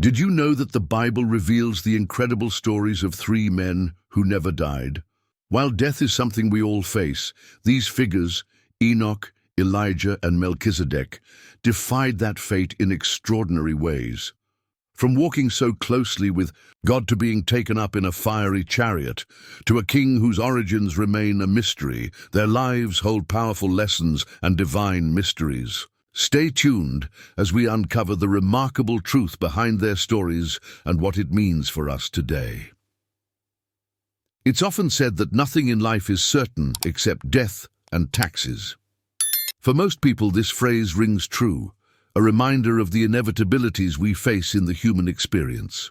Did you know that the Bible reveals the incredible stories of three men who never died? While death is something we all face, these figures, Enoch, Elijah, and Melchizedek, defied that fate in extraordinary ways. From walking so closely with God to being taken up in a fiery chariot, to a king whose origins remain a mystery, their lives hold powerful lessons and divine mysteries. Stay tuned as we uncover the remarkable truth behind their stories and what it means for us today. It's often said that nothing in life is certain except death and taxes. For most people, this phrase rings true, a reminder of the inevitabilities we face in the human experience.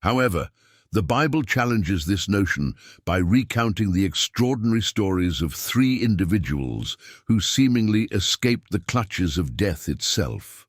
However, the Bible challenges this notion by recounting the extraordinary stories of three individuals who seemingly escaped the clutches of death itself.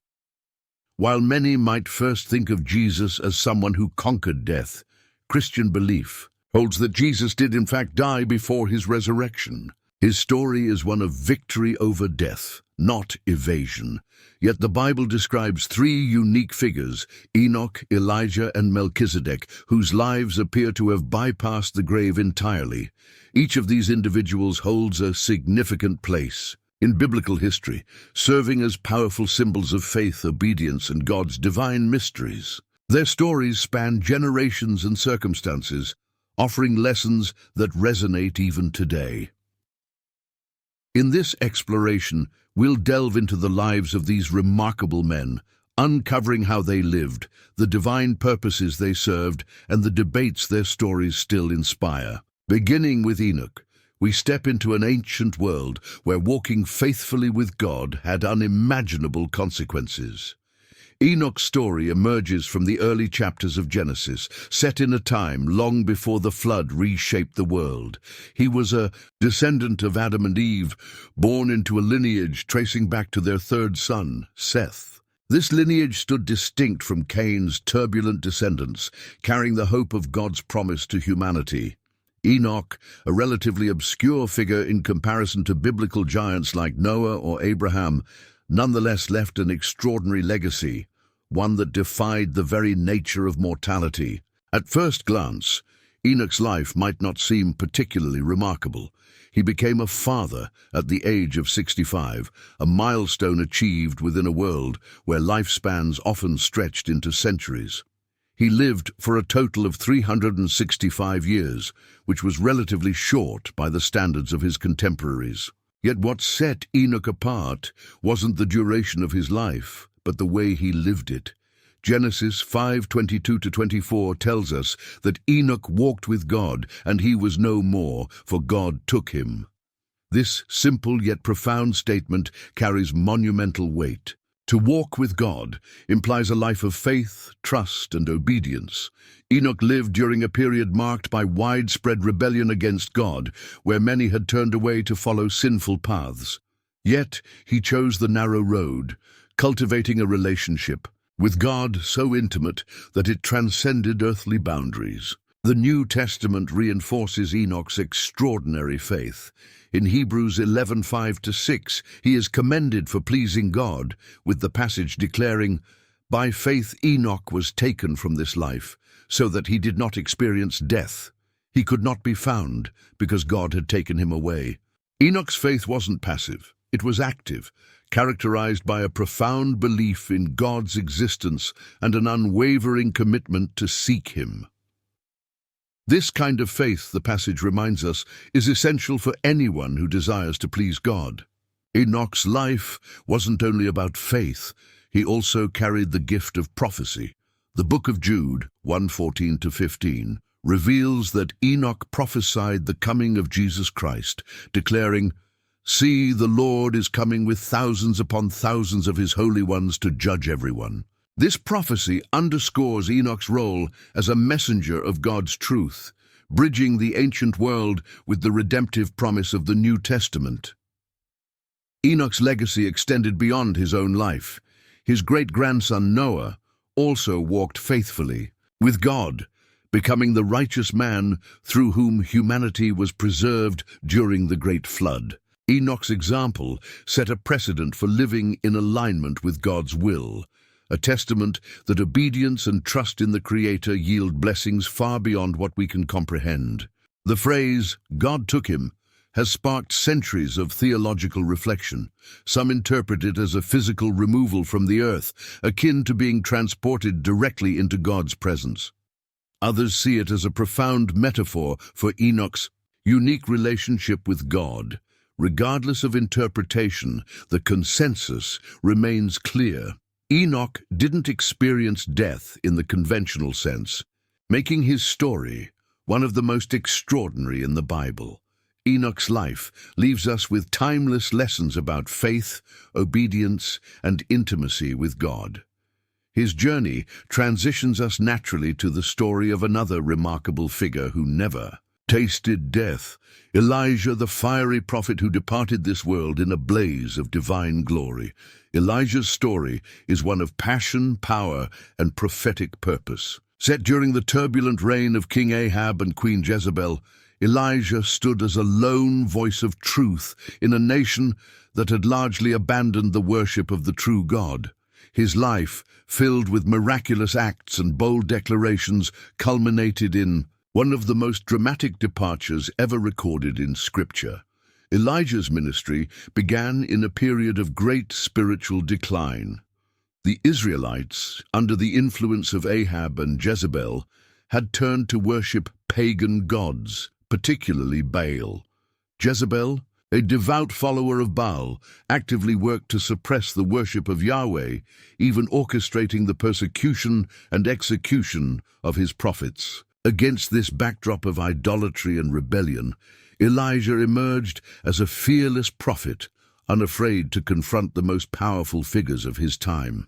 While many might first think of Jesus as someone who conquered death, Christian belief holds that Jesus did in fact die before his resurrection. His story is one of victory over death, not evasion. Yet the Bible describes three unique figures, Enoch, Elijah, and Melchizedek, whose lives appear to have bypassed the grave entirely. Each of these individuals holds a significant place in biblical history, serving as powerful symbols of faith, obedience, and God's divine mysteries. Their stories span generations and circumstances, offering lessons that resonate even today. In this exploration, we'll delve into the lives of these remarkable men, uncovering how they lived, the divine purposes they served, and the debates their stories still inspire. Beginning with Enoch, we step into an ancient world where walking faithfully with God had unimaginable consequences. Enoch's story emerges from the early chapters of Genesis, set in a time long before the flood reshaped the world. He was a descendant of Adam and Eve, born into a lineage tracing back to their third son, Seth. This lineage stood distinct from Cain's turbulent descendants, carrying the hope of God's promise to humanity. Enoch, a relatively obscure figure in comparison to biblical giants like Noah or Abraham, nonetheless left an extraordinary legacy, one that defied the very nature of mortality. At first glance, Enoch's life might not seem particularly remarkable. He became a father at the age of 65, a milestone achieved within a world where lifespans often stretched into centuries. He lived for a total of 365 years, which was relatively short by the standards of his contemporaries. Yet what set Enoch apart wasn't the duration of his life, but the way he lived it. Genesis 5:22-24 tells us that Enoch walked with God, and he was no more, for God took him. This simple yet profound statement carries monumental weight. To walk with God implies a life of faith, trust, and obedience. Enoch lived during a period marked by widespread rebellion against God, where many had turned away to follow sinful paths. Yet he chose the narrow road, cultivating a relationship with God so intimate that it transcended earthly boundaries. The New Testament reinforces Enoch's extraordinary faith. In Hebrews 11:5-6, he is commended for pleasing God, with the passage declaring, "By faith Enoch was taken from this life, so that he did not experience death. He could not be found, because God had taken him away." Enoch's faith wasn't passive, it was active, characterized by a profound belief in God's existence and an unwavering commitment to seek him. This kind of faith, the passage reminds us, is essential for anyone who desires to please God. Enoch's life wasn't only about faith, he also carried the gift of prophecy. The book of Jude, 1:14-15, reveals that Enoch prophesied the coming of Jesus Christ, declaring, "See, the Lord is coming with thousands upon thousands of his holy ones to judge everyone." This prophecy underscores Enoch's role as a messenger of God's truth, bridging the ancient world with the redemptive promise of the New Testament. Enoch's legacy extended beyond his own life. His great-grandson Noah also walked faithfully with God, becoming the righteous man through whom humanity was preserved during the Great Flood. Enoch's example set a precedent for living in alignment with God's will, a testament that obedience and trust in the Creator yield blessings far beyond what we can comprehend. The phrase, "God took him," has sparked centuries of theological reflection. Some interpret it as a physical removal from the earth, akin to being transported directly into God's presence. Others see it as a profound metaphor for Enoch's unique relationship with God. Regardless of interpretation, the consensus remains clear. Enoch didn't experience death in the conventional sense, making his story one of the most extraordinary in the Bible. Enoch's life leaves us with timeless lessons about faith, obedience, and intimacy with God. His journey transitions us naturally to the story of another remarkable figure who never tasted death, Elijah, the fiery prophet who departed this world in a blaze of divine glory. Elijah's story is one of passion, power, and prophetic purpose. Set during the turbulent reign of King Ahab and Queen Jezebel, Elijah stood as a lone voice of truth in a nation that had largely abandoned the worship of the true God. His life, filled with miraculous acts and bold declarations, culminated in one of the most dramatic departures ever recorded in Scripture. Elijah's ministry began in a period of great spiritual decline. The Israelites, under the influence of Ahab and Jezebel, had turned to worship pagan gods, particularly Baal. Jezebel, a devout follower of Baal, actively worked to suppress the worship of Yahweh, even orchestrating the persecution and execution of his prophets. Against this backdrop of idolatry and rebellion, Elijah emerged as a fearless prophet, unafraid to confront the most powerful figures of his time.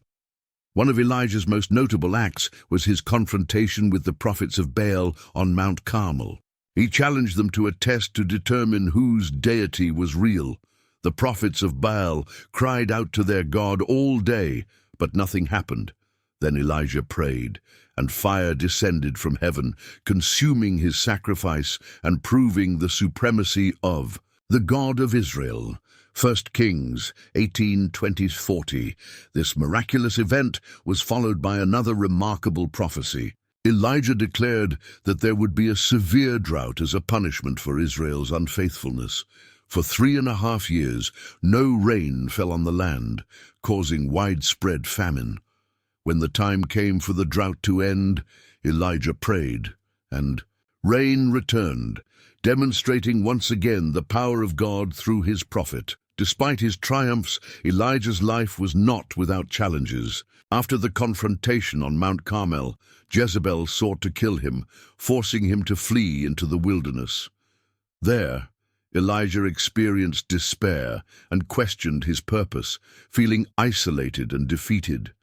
One of Elijah's most notable acts was his confrontation with the prophets of Baal on Mount Carmel. He challenged them to a test to determine whose deity was real. The prophets of Baal cried out to their God all day, but nothing happened. Then Elijah prayed, and fire descended from heaven, consuming his sacrifice and proving the supremacy of the God of Israel. 1 Kings 18:20-40. This miraculous event was followed by another remarkable prophecy. Elijah declared that there would be a severe drought as a punishment for Israel's unfaithfulness. For 3.5 years, no rain fell on the land, causing widespread famine. When the time came for the drought to end, Elijah prayed, and rain returned, demonstrating once again the power of God through his prophet. Despite his triumphs, Elijah's life was not without challenges. After the confrontation on Mount Carmel, Jezebel sought to kill him, forcing him to flee into the wilderness. There, Elijah experienced despair and questioned his purpose, feeling isolated and defeated.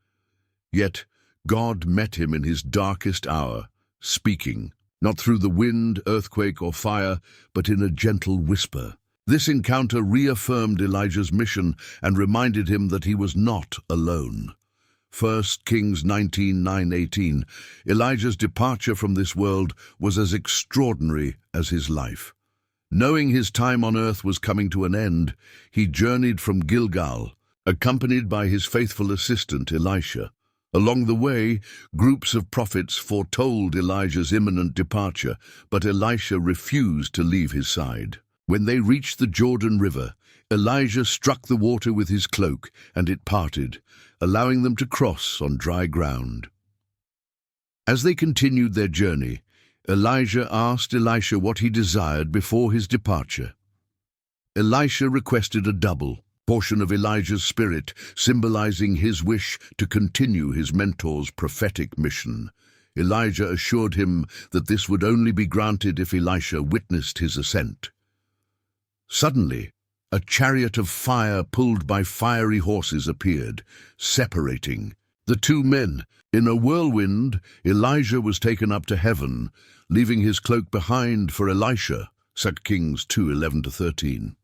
Yet, God met him in his darkest hour, speaking, not through the wind, earthquake, or fire, but in a gentle whisper. This encounter reaffirmed Elijah's mission and reminded him that he was not alone. 1 Kings 19:9-18. Elijah's departure from this world was as extraordinary as his life. Knowing his time on earth was coming to an end, he journeyed from Gilgal, accompanied by his faithful assistant Elisha. Along the way, groups of prophets foretold Elijah's imminent departure, but Elisha refused to leave his side. When they reached the Jordan River, Elijah struck the water with his cloak, and it parted, allowing them to cross on dry ground. As they continued their journey, Elijah asked Elisha what he desired before his departure. Elisha requested a double portion of Elijah's spirit, symbolizing his wish to continue his mentor's prophetic mission. Elijah assured him that this would only be granted if Elisha witnessed his ascent. Suddenly, a chariot of fire pulled by fiery horses appeared, separating the two men. In a whirlwind, Elijah was taken up to heaven, leaving his cloak behind for Elisha. 2 Kings 2:11-13.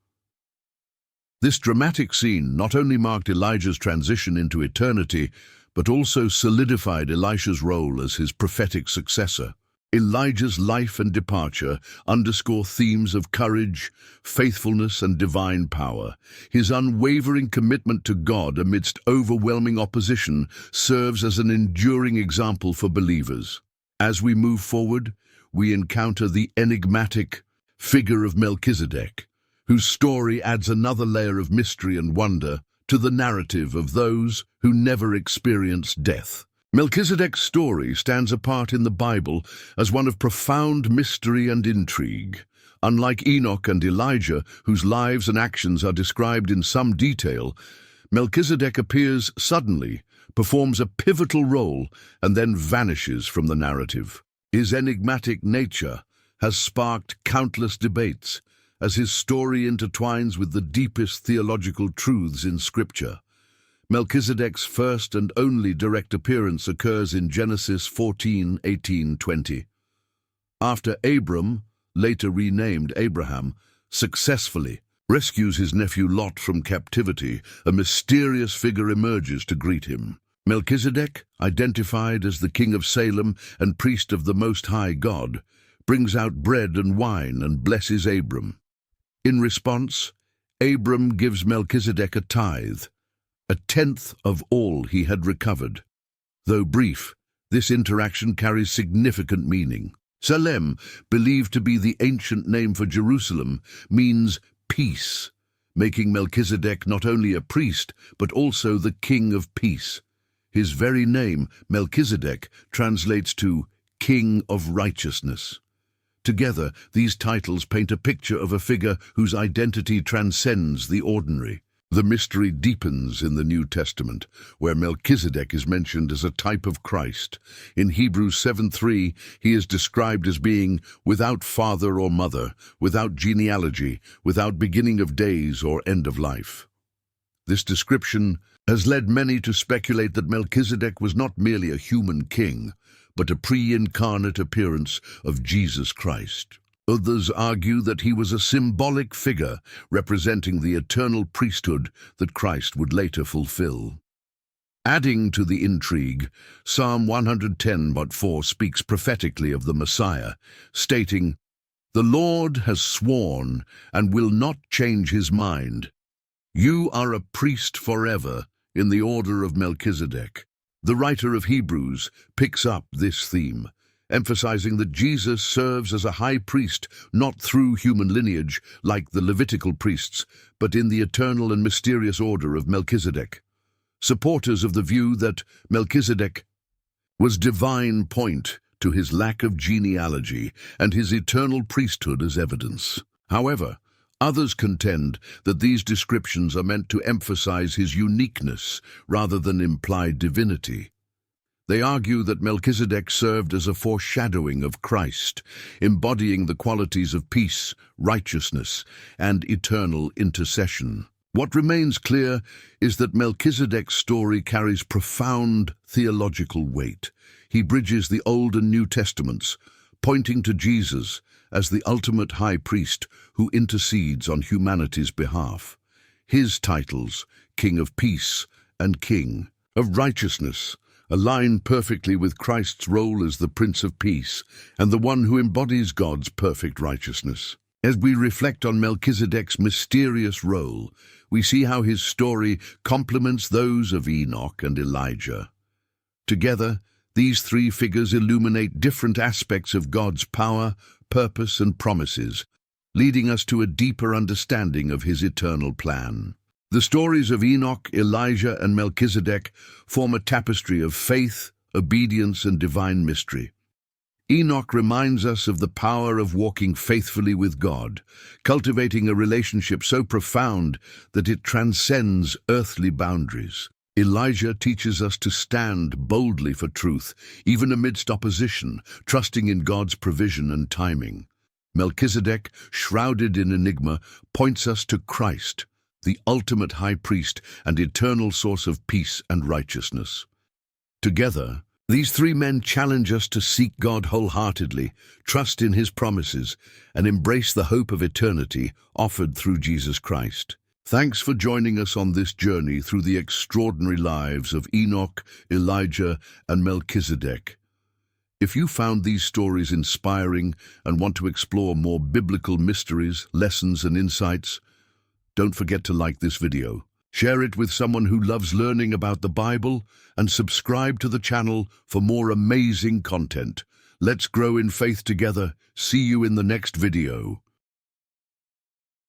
This dramatic scene not only marked Elijah's transition into eternity, but also solidified Elisha's role as his prophetic successor. Elijah's life and departure underscore themes of courage, faithfulness, and divine power. His unwavering commitment to God amidst overwhelming opposition serves as an enduring example for believers. As we move forward, we encounter the enigmatic figure of Melchizedek, whose story adds another layer of mystery and wonder to the narrative of those who never experienced death. Melchizedek's story stands apart in the Bible as one of profound mystery and intrigue. Unlike Enoch and Elijah, whose lives and actions are described in some detail, Melchizedek appears suddenly, performs a pivotal role, and then vanishes from the narrative. His enigmatic nature has sparked countless debates as his story intertwines with the deepest theological truths in Scripture. Melchizedek's first and only direct appearance occurs in Genesis 14:18-20. After Abram, later renamed Abraham, successfully rescues his nephew Lot from captivity, a mysterious figure emerges to greet him. Melchizedek, identified as the king of Salem and priest of the Most High God, brings out bread and wine and blesses Abram. In response, Abram gives Melchizedek a tithe, a tenth of all he had recovered. Though brief, this interaction carries significant meaning. Salem, believed to be the ancient name for Jerusalem, means peace, making Melchizedek not only a priest, but also the king of peace. His very name, Melchizedek, translates to King of Righteousness. Together, these titles paint a picture of a figure whose identity transcends the ordinary. The mystery deepens in the New Testament, where Melchizedek is mentioned as a type of Christ. In Hebrews 7:3, he is described as being without father or mother, without genealogy, without beginning of days or end of life. This description has led many to speculate that Melchizedek was not merely a human king, but a pre-incarnate appearance of Jesus Christ. Others argue that he was a symbolic figure representing the eternal priesthood that Christ would later fulfill. Adding to the intrigue, Psalm 110:4 speaks prophetically of the Messiah, stating, "The Lord has sworn and will not change his mind. You are a priest forever in the order of Melchizedek." The writer of Hebrews picks up this theme, emphasizing that Jesus serves as a high priest not through human lineage like the Levitical priests, but in the eternal and mysterious order of Melchizedek. Supporters of the view that Melchizedek was divine point to his lack of genealogy and his eternal priesthood as evidence. However, others contend that these descriptions are meant to emphasize his uniqueness rather than imply divinity. They argue that Melchizedek served as a foreshadowing of Christ, embodying the qualities of peace, righteousness, and eternal intercession. What remains clear is that Melchizedek's story carries profound theological weight. He bridges the Old and New Testaments, pointing to Jesus as the ultimate high priest who intercedes on humanity's behalf. His titles, King of Peace and King of Righteousness, align perfectly with Christ's role as the Prince of Peace and the one who embodies God's perfect righteousness. As we reflect on Melchizedek's mysterious role, we see how his story complements those of Enoch and Elijah. Together, these three figures illuminate different aspects of God's power, purpose, and promises, leading us to a deeper understanding of his eternal plan. The stories of Enoch, Elijah, and Melchizedek form a tapestry of faith, obedience, and divine mystery. Enoch reminds us of the power of walking faithfully with God, cultivating a relationship so profound that it transcends earthly boundaries. Elijah teaches us to stand boldly for truth, even amidst opposition, trusting in God's provision and timing. Melchizedek, shrouded in enigma, points us to Christ, the ultimate high priest and eternal source of peace and righteousness. Together, these three men challenge us to seek God wholeheartedly, trust in his promises, and embrace the hope of eternity offered through Jesus Christ. Thanks for joining us on this journey through the extraordinary lives of Enoch, Elijah, and Melchizedek. If you found these stories inspiring and want to explore more biblical mysteries, lessons, and insights, don't forget to like this video. Share it with someone who loves learning about the Bible and subscribe to the channel for more amazing content. Let's grow in faith together. See you in the next video.